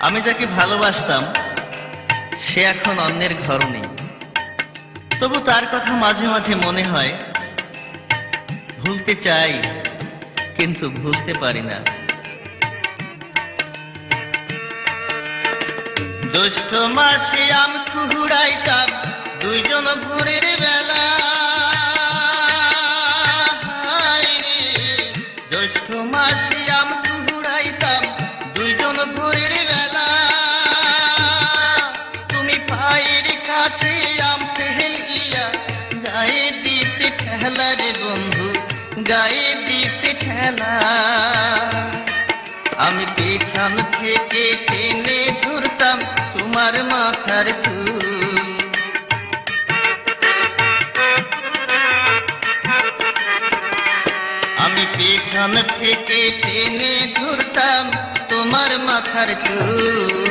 আমি যাকে ভালোবাসতাম সে এখন অন্যের ঘর নেই, তবু তার কথা মাঝে মাঝে মনে হয়। ভুলতে চাই কিন্তু ভুলতে পারি না। দুষ্ট মাসে আম কুড়াইতাম দুইজন ভোরের বেলা, জ্যৈষ্ঠ মাসে আম কুড়াইতাম দুইজন ভোরের বেলা। তুমি পায়ের কাছে আম ফেল গিয়া গায়ে দিতে ঠেলা রে বন্ধু, গায়ে দিতে ঠেলা। আমি পেছন থেকে টেনে ধরতাম তোমার মাথার চুল। আমি পেছন থেকে টেনে ধরতাম তোমার মাথার চুল।